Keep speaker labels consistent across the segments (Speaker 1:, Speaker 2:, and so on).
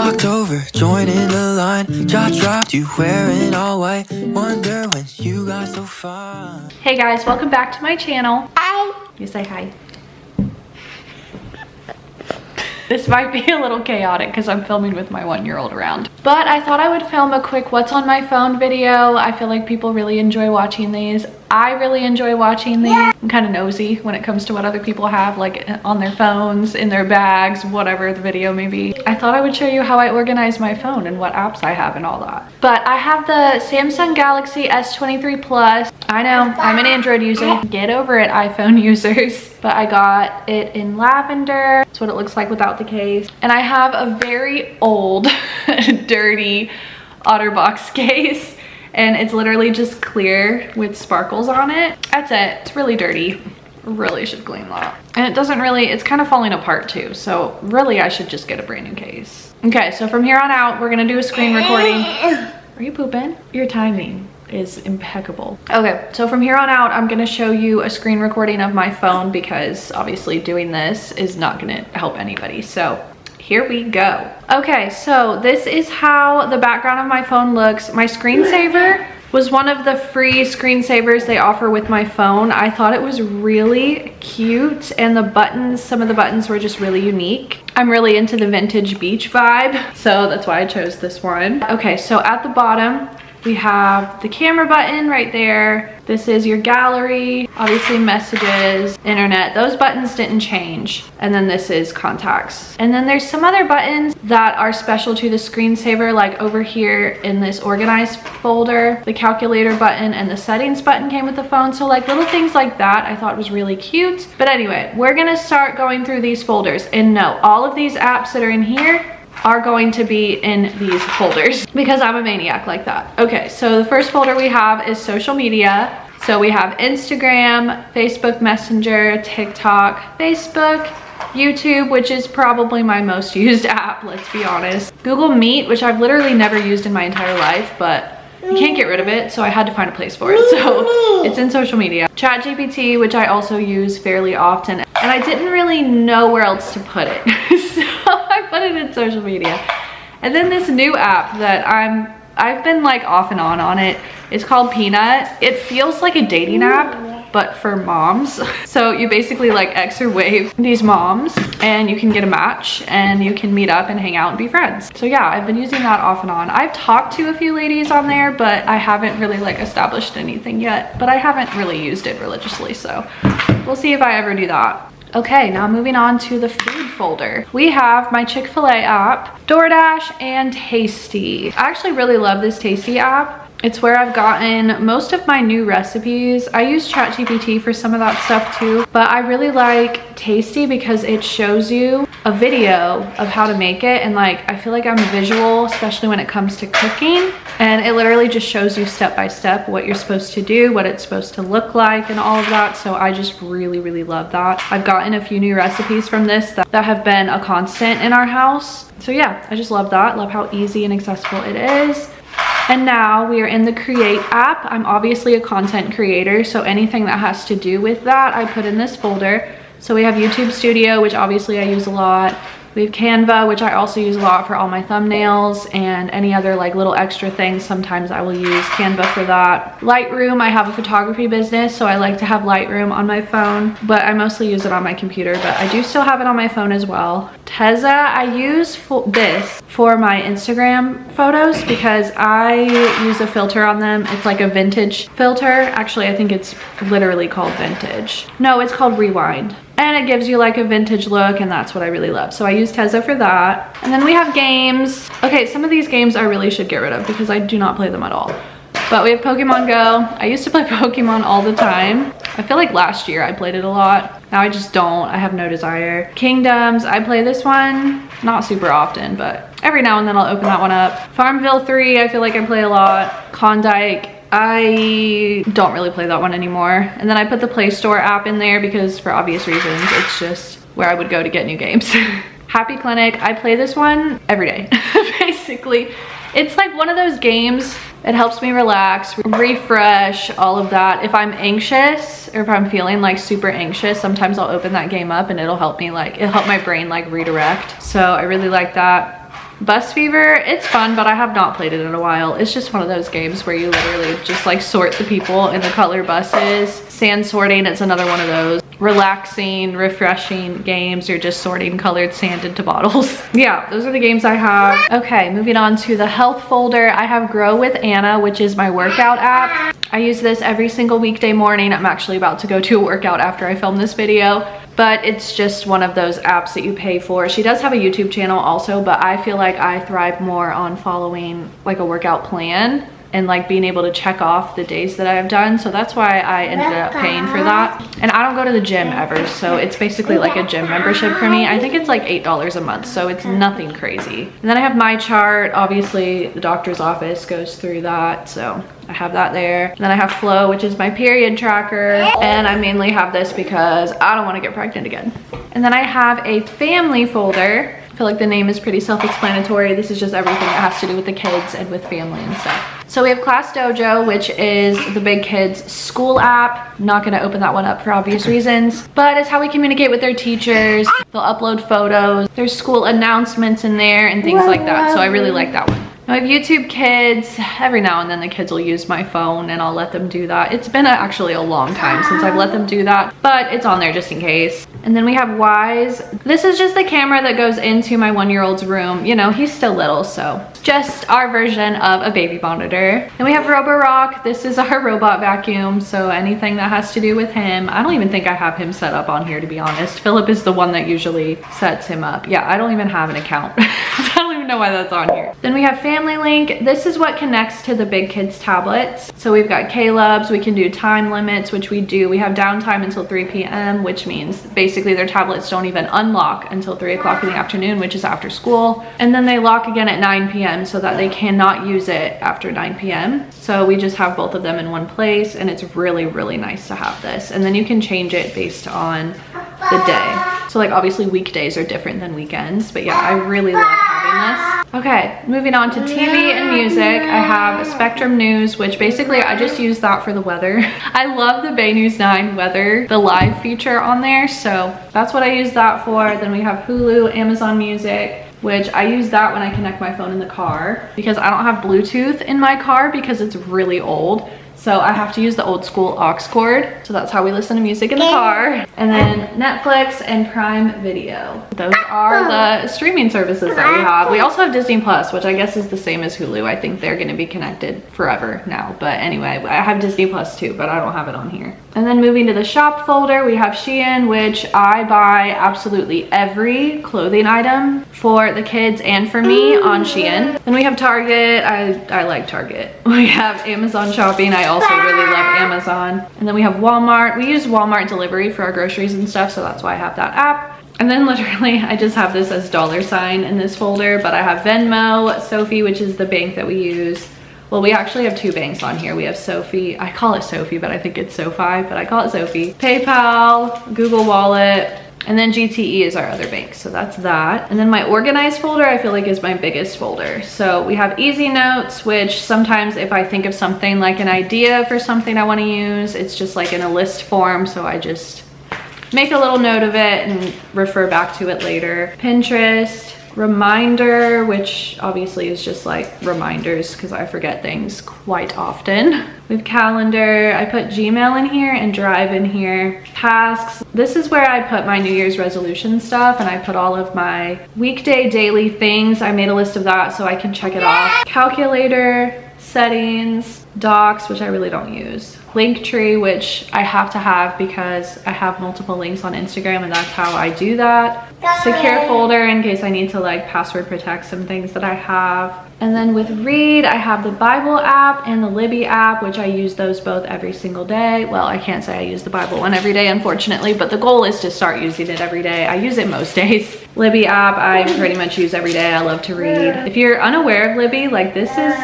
Speaker 1: walked over, joining the line. Jaw dropped, you wearing all white. Wonder when you got so far.
Speaker 2: Hey guys, welcome back to my channel. Hi. You say hi. This might be a little chaotic because I'm filming with my 1-year-old around. But I thought I would film a quick what's on my phone video. I feel like people really enjoy watching these. I really enjoy watching these. I'm kind of nosy when it comes to what other people have, like on their phones, in their bags, whatever the video may be. I thought I would show you how I organize my phone and what apps I have and all that. But I have the Samsung Galaxy S23 Plus. I know, I'm an Android user. Get over it, iPhone users. But I got it in lavender. That's what it looks like without the case. And I have a very old, dirty OtterBox case. And it's literally just clear with sparkles on it. That's it. It's really dirty. Really should clean that. And it doesn't really, it's kind of falling apart too. So really I should just get a brand new case. Okay, so from here on out, we're gonna do a screen recording. Are you pooping? Your timing is impeccable. Okay, so from here on out, I'm gonna show you a screen recording of my phone because obviously doing this is not gonna help anybody. So here we go. Okay, so this is how the background of my phone looks. My screensaver was one of the free screensavers they offer with my phone. I thought it was really cute, and the buttons, some of the buttons were just really unique. I'm really into the vintage beach vibe, so that's why I chose this one. Okay, so at the bottom, we have the camera button right there. This is your gallery, obviously messages, internet. Those buttons didn't change. And then this is contacts. And then there's some other buttons that are special to the screensaver, like over here in this organized folder, the calculator button and the settings button came with the phone. So like little things like that I thought was really cute. But anyway, we're gonna start going through these folders. And no, all of these apps that are in here are going to be in these folders because I'm a maniac like that. Okay, so the first folder we have is social media. So we have Instagram, Facebook Messenger, TikTok, Facebook, YouTube, which is probably my most used app, let's be honest. Google Meet, which I've literally never used in my entire life, but you can't get rid of it, so I had to find a place for it. So it's in social media. ChatGPT, which I also use fairly often, and I didn't really know where else to put it. So I put it in social media. And then this new app that I've been like off and on it. It's called Peanut. It feels like a dating app, but for moms. So you basically like X or wave these moms and you can get a match and you can meet up and hang out and be friends. So yeah, I've been using that off and on. I've talked to a few ladies on there, but I haven't really like established anything yet, but I haven't really used it religiously. So we'll see if I ever do that. Okay, now moving on to the food folder. We have my Chick-fil-A app, DoorDash, and Tasty. I actually really love this Tasty app. It's where I've gotten most of my new recipes. I use ChatGPT for some of that stuff too, but I really like Tasty because it shows you a video of how to make it, and like I feel like I'm visual, especially when it comes to cooking, and it literally just shows you step by step what you're supposed to do, what it's supposed to look like, and all of that. So I just really love that. I've gotten a few new recipes from this that have been a constant in our house. So yeah, I just love that. Love how easy and accessible it is. And now we are in the Create app. I'm obviously a content creator, so anything that has to do with that, I put in this folder. So we have YouTube Studio, which obviously I use a lot. We have Canva, which I also use a lot for all my thumbnails and any other like little extra things. Sometimes I will use Canva for that. Lightroom, I have a photography business, so I like to have Lightroom on my phone, but I mostly use it on my computer, but I do still have it on my phone as well. Tezza, I use this for my Instagram photos because I use a filter on them. It's like a vintage filter. Actually, I think it's literally called vintage. No, it's called Rewind. And it gives you like a vintage look, and that's what I really love. So I use Tezza for that. And then we have games. Okay, some of these games I really should get rid of because I do not play them at all. But we have Pokemon Go. I used to play Pokemon all the time. I feel like last year I played it a lot. Now I just don't. I have no desire. Kingdoms, I play this one. Not super often, but every now and then I'll open that one up. Farmville 3, I feel like I play a lot. Klondike, I don't really play that one anymore. And then I put the Play Store app in there because for obvious reasons, it's just where I would go to get new games. Happy Clinic, I play this one every day, basically. It's like one of those games, it helps me relax, refresh, all of that. If I'm anxious or if I'm feeling like super anxious, sometimes I'll open that game up and it'll help me it'll help my brain like redirect. So I really like that. Bus Fever, it's fun, but I have not played it in a while. It's just one of those games where you literally just like sort the people in the color buses. Sand sorting, it's another one of those. Relaxing, refreshing games. You're just sorting colored sand into bottles. Yeah, those are the games I have. Okay, moving on to the health folder. I have Grow with Anna, which is my workout app. I use this every single weekday morning. I'm actually about to go to a workout after I film this video, but it's just one of those apps that you pay for. She does have a YouTube channel also, but I feel like I thrive more on following like a workout plan and like being able to check off the days that I've done. So that's why I ended up paying for that. And I don't go to the gym ever, so it's basically like a gym membership for me. I think it's like $8 a month, so it's nothing crazy. And then I have My Chart. Obviously the doctor's office goes through that, so I have that there. And then I have Flow, which is my period tracker. And I mainly have this because I don't want to get pregnant again. And then I have a family folder. I feel like the name is pretty self-explanatory. This is just everything that has to do with the kids and with family and stuff. So we have Class Dojo, which is the big kids school app. Not gonna open that one up for obvious reasons, but it's how we communicate with their teachers. They'll upload photos. There's school announcements in there and things like that. So I really like that one. I have YouTube Kids. Every now and then the kids will use my phone and I'll let them do that. It's been actually a long time since I've let them do that, but it's on there just in case. And then we have Wise. This is just the camera that goes into my 1-year-old's room. You know, he's still little, so just our version of a baby monitor. Then we have Roborock. This is our robot vacuum, so anything that has to do with him. I don't even think I have him set up on here, to be honest. Philip is the one that usually sets him up. Yeah, I don't even have an account. I don't even know why that's on here. Then we have Family Link. This is what connects to the big kids tablets. So we've got Caleb's. We can do time limits, which we do. We have downtime until 3 p.m., which means basically their tablets don't even unlock until 3 o'clock in the afternoon, which is after school. And then they lock again at 9 p.m. so that they cannot use it after 9 p.m. So we just have both of them in one place, and it's really, really nice to have this. And then you can change it based on the day. So like obviously weekdays are different than weekends, but yeah, I really love having this. Okay, moving on to TV and music. I have Spectrum News, which basically I just use that for the weather. I love the Bay News 9 weather, the live feature on there, so that's what I use that for. Then we have Hulu, Amazon Music, which I use that when I connect my phone in the car because I don't have Bluetooth in my car because it's really old. So I have to use the old school aux cord. So that's how we listen to music in the car. And then Netflix and Prime Video. Those are the streaming services that we have. We also have Disney Plus, which I guess is the same as Hulu. I think they're gonna be connected forever now. But anyway, I have Disney Plus too, but I don't have it on here. And then moving to the shop folder, we have Shein, which I buy absolutely every clothing item for the kids and for me on Shein. Then we have Target. I like Target. We have Amazon shopping. I also really love Amazon. And then we have Walmart. We use Walmart delivery for our groceries and stuff, so that's why I have that app. And then literally I just have this as $sign in this folder, but I have Venmo, Sophie, which is the bank that we use. Well, we actually have two banks on here. We have Sophie, I call it Sophie, but I think it's SoFi, but I call it Sophie. PayPal, Google Wallet, and then GTE is our other bank, so that's that. And then my organized folder, I feel like is my biggest folder. So we have Easy Notes, which sometimes if I think of something like an idea for something I want to use, it's just like in a list form, so I just make a little note of it and refer back to it later. Pinterest, Reminder, which obviously is just like reminders because I forget things quite often. We have Calendar. I put Gmail in here and Drive in here. Tasks. This is where I put my New Year's resolution stuff, and I put all of my weekday daily things. I made a list of that so I can check it off. Calculator, Settings, Docs, which I really don't use. Linktree, which I have to have because I have multiple links on Instagram and that's how I do that. Secure folder in case I need to like password protect some things that I have. And then with Read, I have the Bible app and the Libby app, which I use those both every single day. Well, I can't say I use the Bible one every day, unfortunately, but the goal is to start using it every day. I use it most days. Libby app, I pretty much use every day. I love to read. If you're unaware of Libby, like this is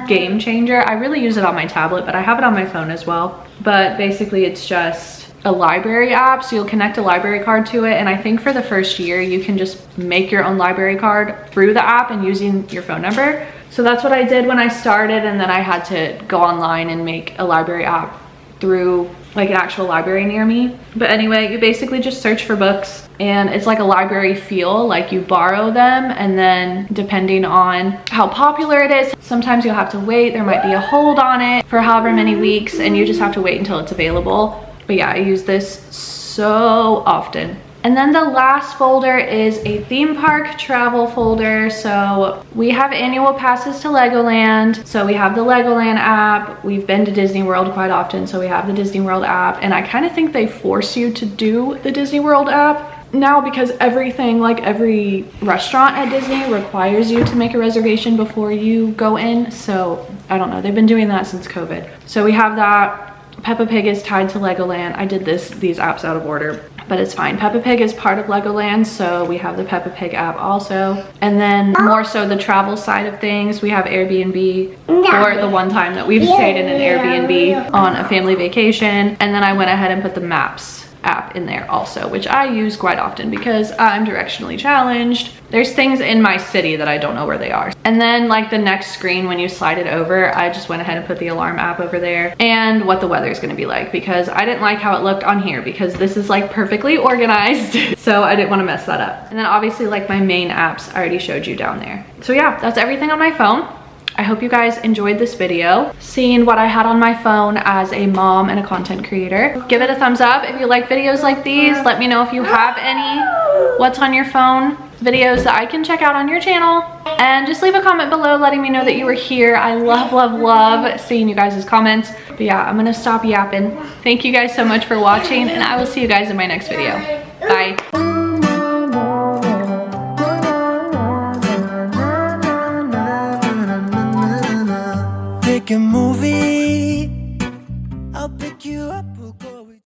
Speaker 2: game changer. I really use it on my tablet, but I have it on my phone as well. But basically it's just a library app, so you'll connect a library card to it, and I think for the first year you can just make your own library card through the app and using your phone number. So that's what I did when I started, and then I had to go online and make a library app through like an actual library near me. But anyway, you basically just search for books and it's like a library feel, like you borrow them, and then depending on how popular it is, sometimes you'll have to wait. There might be a hold on it for however many weeks and you just have to wait until it's available. But yeah, I use this so often. And then the last folder is a theme park travel folder. So we have annual passes to Legoland. So we have the Legoland app. We've been to Disney World quite often, so we have the Disney World app. And I kind of think they force you to do the Disney World app now because everything, like every restaurant at Disney, requires you to make a reservation before you go in. So I don't know, they've been doing that since COVID. So we have that. Peppa Pig is tied to Legoland. I did these apps out of order, but it's fine. Peppa Pig is part of Legoland, so we have the Peppa Pig app also. And then more so the travel side of things, we have Airbnb for the one time that we've stayed in an Airbnb on a family vacation. And then I went ahead and put the Maps app in there also, which I use quite often because I'm directionally challenged. There's things in my city that I don't know where they are. And then like the next screen, when you slide it over, I just went ahead and put the alarm app over there and what the weather is going to be like, because I didn't like how it looked on here because this is like perfectly organized. So I didn't want to mess that up. And then obviously like my main apps I already showed you down there. So yeah, that's everything on my phone. I hope you guys enjoyed this video, seeing what I had on my phone as a mom and a content creator. Give it a thumbs up if you like videos like these. Let me know if you have any what's on your phone videos that I can check out on your channel. And just leave a comment below letting me know that you were here. I love seeing you guys' comments. But yeah, I'm gonna stop yapping. Thank you guys so much for watching, and I will see you guys in my next video. Bye.
Speaker 1: Pick a movie, I'll pick you up, we'll go